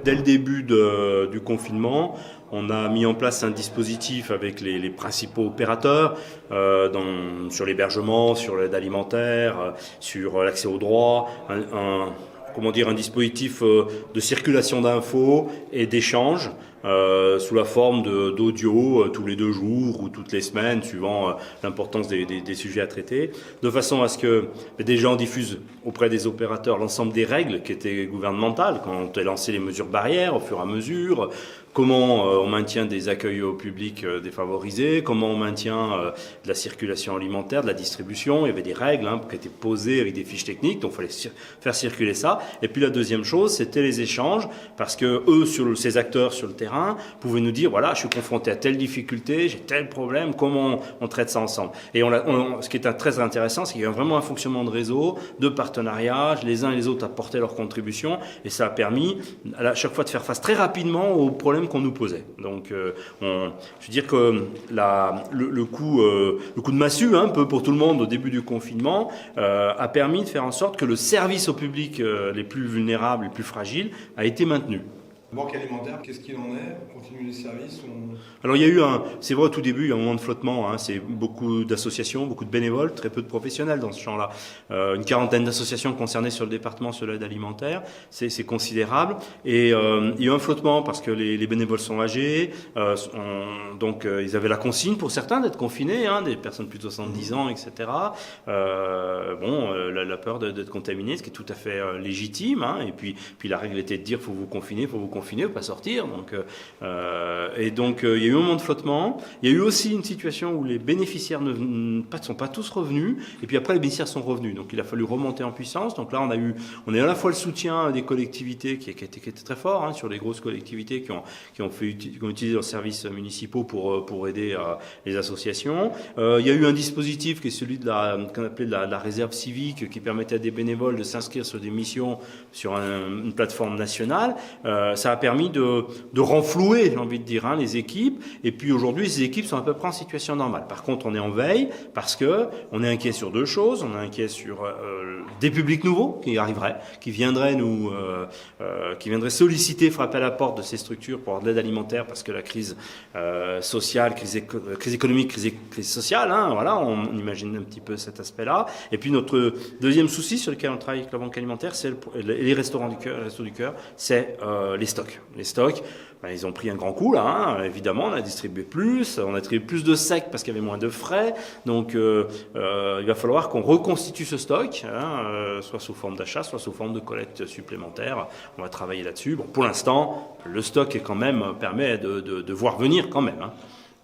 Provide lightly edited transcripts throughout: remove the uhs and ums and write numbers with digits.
Dès le début du confinement, on a mis en place un dispositif avec les principaux opérateurs sur l'hébergement, sur l'aide alimentaire, sur l'accès aux droits, un dispositif de circulation d'infos et d'échanges sous la forme d'audio tous les 2 jours ou toutes les semaines, suivant l'importance des sujets à traiter, de façon à ce que des gens diffusent auprès des opérateurs l'ensemble des règles qui étaient gouvernementales, quand on a lancé les mesures barrières au fur et à mesure, comment on maintient des accueils au public défavorisés, comment on maintient de la circulation alimentaire, de la distribution. Il y avait des règles qui étaient posées avec des fiches techniques, donc il fallait faire circuler ça. Et puis la deuxième chose, c'était les échanges, parce que eux, ces acteurs sur le terrain, pouvaient nous dire, voilà, je suis confronté à telle difficulté, j'ai tel problème, comment on traite ça ensemble. Et ce qui est très intéressant, c'est qu'il y a vraiment un fonctionnement de réseau, de partenariat, les uns et les autres apportaient leur contribution, et ça a permis à chaque fois de faire face très rapidement aux problèmes qu'on nous posait. Donc, je veux dire que le coup de massue, un peu pour tout le monde au début du confinement, a permis de faire en sorte que le service au public les plus vulnérables, les plus fragiles, a été maintenu. Banque alimentaire, qu'est-ce qu'il en est? On continue les services? Alors il y a eu c'est vrai au tout début, il y a un moment de flottement, c'est beaucoup d'associations, beaucoup de bénévoles, très peu de professionnels dans ce champ-là. Une 40aine d'associations concernées sur le département sur l'aide alimentaire, c'est considérable. Et il y a eu un flottement parce que les bénévoles sont âgés, donc ils avaient la consigne pour certains d'être confinés, des personnes plus de 70 ans, etc. La peur d'être contaminé, ce qui est tout à fait légitime, et puis la règle était de dire faut vous confiner, pas sortir. Donc, il y a eu un moment de flottement. Il y a eu aussi une situation où les bénéficiaires ne sont pas tous revenus, et puis après les bénéficiaires sont revenus. Donc il a fallu remonter en puissance. Donc là on a à la fois le soutien des collectivités qui était très fort, sur les grosses collectivités qui ont utilisé leurs services municipaux pour aider les associations. Il y a eu un dispositif qui est celui qu'on appelait la réserve civique, qui permettait à des bénévoles de s'inscrire sur des missions sur une plateforme nationale. Ça a permis de renflouer, j'ai envie de dire, les équipes. Et puis aujourd'hui, ces équipes sont à peu près en situation normale. Par contre, on est en veille parce que on est inquiet sur 2 choses. On est inquiet sur des publics nouveaux qui arriveraient, qui viendraient solliciter, frapper à la porte de ces structures pour avoir de l'aide alimentaire, parce que la crise sociale, crise économique, crise sociale, on imagine un petit peu cet aspect-là. Et puis notre deuxième souci sur lequel on travaille avec la Banque alimentaire, c'est les restaurants du cœur, les restos du cœur, c'est les stocks. Les stocks, ils ont pris un grand coup là, évidemment, on a distribué plus de secs parce qu'il y avait moins de frais, donc il va falloir qu'on reconstitue ce stock, soit sous forme d'achat, soit sous forme de collecte supplémentaire. On va travailler là-dessus. Bon, pour l'instant, le stock permet de voir venir quand même.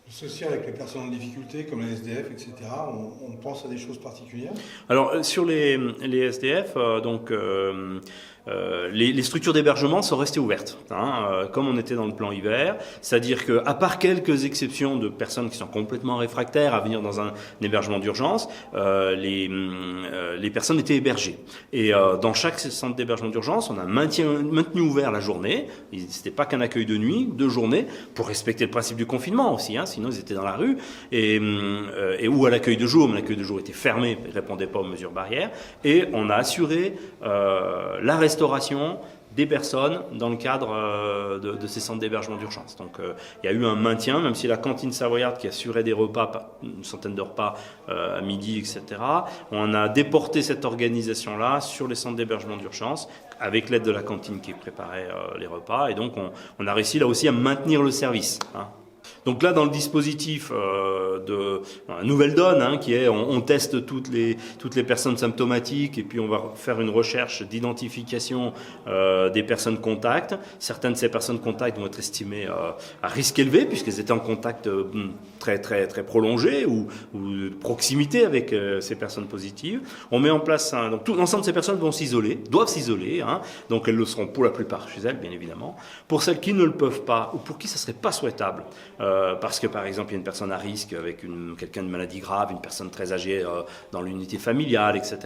Le social avec les personnes en difficulté, comme les SDF, etc., on pense à des choses particulières? Alors, sur les SDF, les structures d'hébergement sont restées ouvertes, comme on était dans le plan hiver, c'est-à-dire qu'à part quelques exceptions de personnes qui sont complètement réfractaires à venir dans un hébergement d'urgence, les personnes étaient hébergées. Et dans chaque centre d'hébergement d'urgence, on a maintenu ouvert la journée. C'était pas qu'un accueil de nuit, de journée, pour respecter le principe du confinement aussi, sinon ils étaient dans la rue, et ou à l'accueil de jour, mais l'accueil de jour était fermé, il répondait pas aux mesures barrières, et on a assuré la restauration des personnes dans le cadre de ces centres d'hébergement d'urgence. Donc il y a eu un maintien, même si la cantine savoyarde qui assurait des repas, une centaine de repas à midi, etc., on a déporté cette organisation-là sur les centres d'hébergement d'urgence avec l'aide de la cantine qui préparait les repas, et donc on a réussi là aussi à maintenir le service. Donc là, dans le dispositif de nouvelle donne, qui est on teste toutes les personnes symptomatiques, et puis on va faire une recherche d'identification des personnes contacts. Certaines de ces personnes contacts vont être estimées à risque élevé puisqu'elles étaient en contact très très très prolongé ou de proximité avec ces personnes positives. On met en place donc tout l'ensemble de ces personnes doivent s'isoler, donc elles le seront pour la plupart chez elles, bien évidemment. Pour celles qui ne le peuvent pas ou pour qui ça serait pas souhaitable, parce que par exemple il y a une personne à risque avec quelqu'un de maladie grave, une personne très âgée dans l'unité familiale, etc.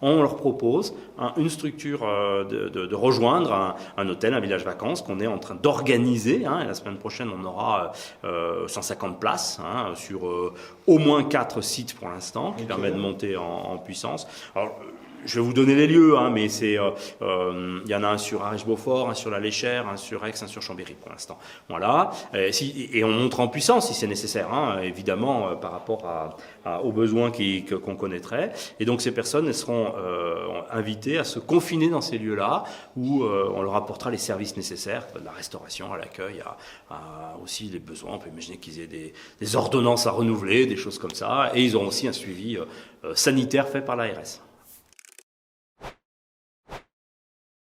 On leur propose une structure de rejoindre un hôtel, un village vacances qu'on est en train d'organiser. Et la semaine prochaine on aura 150 places sur au moins 4 sites pour l'instant qui permettent de monter en puissance. Alors, je vais vous donner les lieux, hein, mais il y en a un sur Arèche-Beaufort, un sur la Léchère, un sur Aix, un sur Chambéry pour l'instant. Voilà. Et on montre en puissance si c'est nécessaire, hein, évidemment, par rapport aux besoins qu'on connaîtrait. Et donc ces personnes, elles seront invitées à se confiner dans ces lieux-là, où on leur apportera les services nécessaires, de la restauration à l'accueil, à aussi les besoins. On peut imaginer qu'ils aient des ordonnances à renouveler, des choses comme ça. Et ils auront aussi un suivi sanitaire fait par l'ARS.